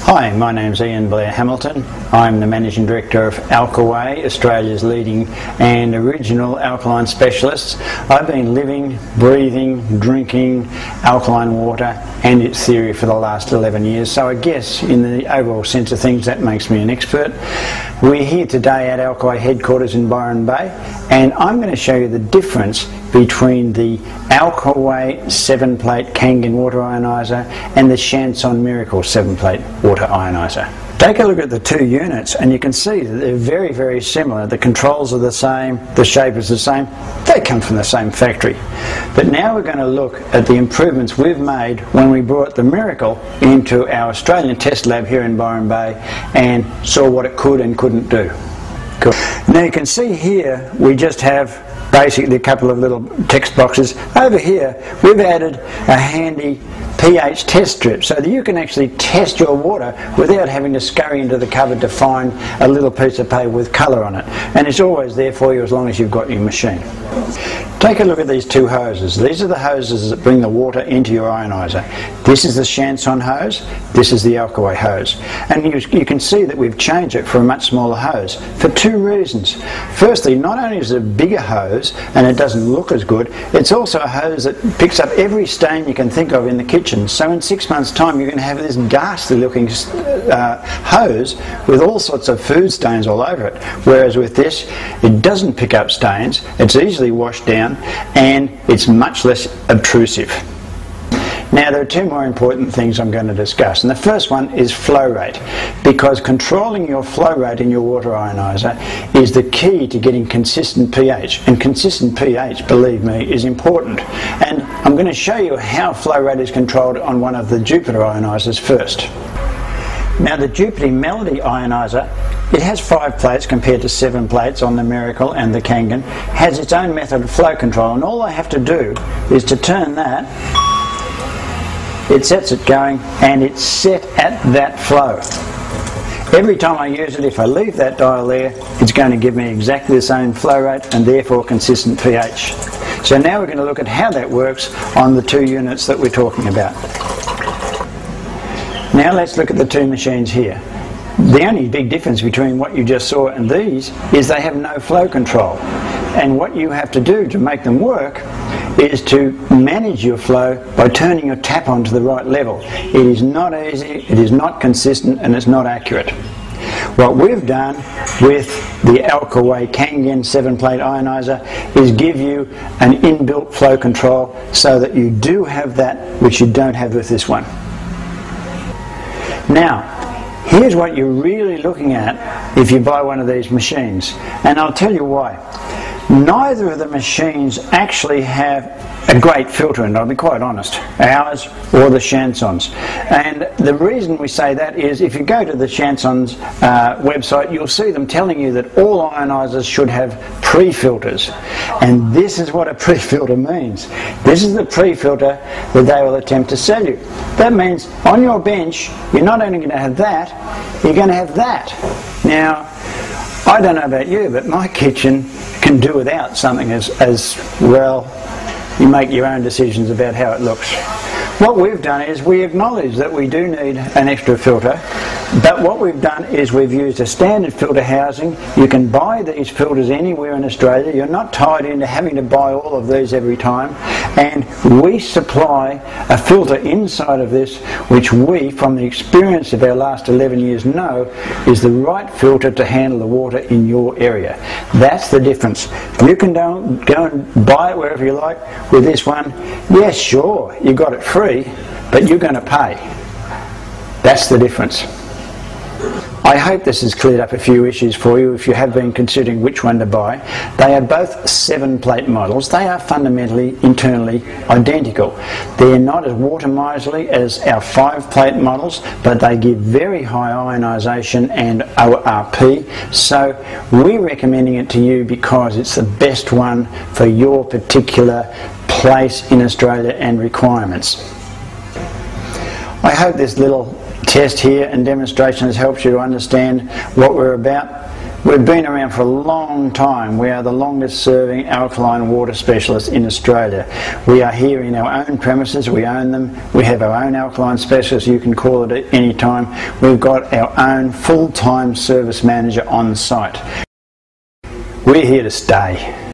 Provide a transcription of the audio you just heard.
Hi, my name's Ian Blair Hamilton. I'm the Managing Director of Alkaway, Australia's leading and original alkaline specialist. I've been living, breathing, drinking alkaline water and its theory for the last 11 years, so I guess in the overall sense of things that makes me an expert. We're here today at Alkaway headquarters in Byron Bay, and I'm going to show you the difference between the Alkaway 7-plate Kangen water ionizer and the Chanson Miracle 7-plate water ionizer. Take a look at the two units and you can see that they're very, very similar. The controls are the same, the shape is the same, they come from the same factory. But now we're going to look at the improvements we've made when we brought the Miracle into our Australian test lab here in Byron Bay and saw what it could and couldn't do. Cool. Now you can see here we just have basically a couple of little text boxes. Over here we've added a handy pH test strip so that you can actually test your water without having to scurry into the cupboard to find a little piece of paper with colour on it, and it's always there for you as long as you've got your machine. Take a look at these two hoses. These are the hoses that bring the water into your ionizer. This is the Chanson hose, this is the Alkaway hose, and you can see that we've changed it for a much smaller hose for two reasons. Firstly, not only is it a bigger hose and it doesn't look as good, it's also a hose that picks up every stain you can think of in the kitchen. So in 6 months' time you're going to have this ghastly looking hose with all sorts of food stains all over it, whereas with this it doesn't pick up stains, it's easily washed down and it's much less obtrusive. Now there are two more important things I'm going to discuss, and the first one is flow rate, because controlling your flow rate in your water ionizer is the key to getting consistent pH, and consistent pH, believe me, is important. And I'm going to show you how flow rate is controlled on one of the Jupiter ionizers first. Now the Jupiter Melody ionizer, it has 5 plates compared to 7 plates on the Miracle and the Kangen, has its own method of flow control, and all I have to do is to turn that. It sets it going and it's set at that flow. Every time I use it, if I leave that dial there, it's going to give me exactly the same flow rate and therefore consistent pH. So now we're going to look at how that works on the two units that we're talking about. Now let's look at the two machines here. The only big difference between what you just saw and these is they have no flow control. And what you have to do to make them work is to manage your flow by turning your tap on to the right level. It is not easy, it is not consistent, and it's not accurate. What we've done with the Alkaway Kangen 7-plate ionizer is give you an inbuilt flow control so that you do have that which you don't have with this one. Now, here's what you're really looking at if you buy one of these machines, and I'll tell you why. Neither of the machines actually have a great filter in it, I'll be quite honest, ours or the Chansons. And the reason we say that is if you go to the Chansons website, you'll see them telling you that all ionizers should have pre-filters. And this is what a pre-filter means. This is the pre-filter that they will attempt to sell you. That means on your bench, you're not only going to have that, you're going to have that. Now, I don't know about you, but my kitchen can do without something as well. You make your own decisions about how it looks. What we've done is we acknowledge that we do need an extra filter, but what we've done is we've used a standard filter housing. You can buy these filters anywhere in Australia. You're not tied into having to buy all of these every time, and we supply a filter inside of this which we, from the experience of our last 11 years, know is the right filter to handle the water in your area. That's the difference. You can go and buy it wherever you like. With this one, yes, sure, you got it free, but you're going to pay. That's the difference. I hope this has cleared up a few issues for you if you have been considering which one to buy. They are both 7-plate models. They are fundamentally, internally identical. They're not as water miserly as our 5-plate models, but they give very high ionisation and ORP, so we're recommending it to you because it's the best one for your particular place in Australia and requirements. I hope this little test here and demonstration has helped you to understand what we're about. We've been around for a long time. We are the longest serving alkaline water specialists in Australia. We are here in our own premises, we own them. We have our own alkaline specialist, you can call it at any time. We've got our own full-time service manager on site. We're here to stay.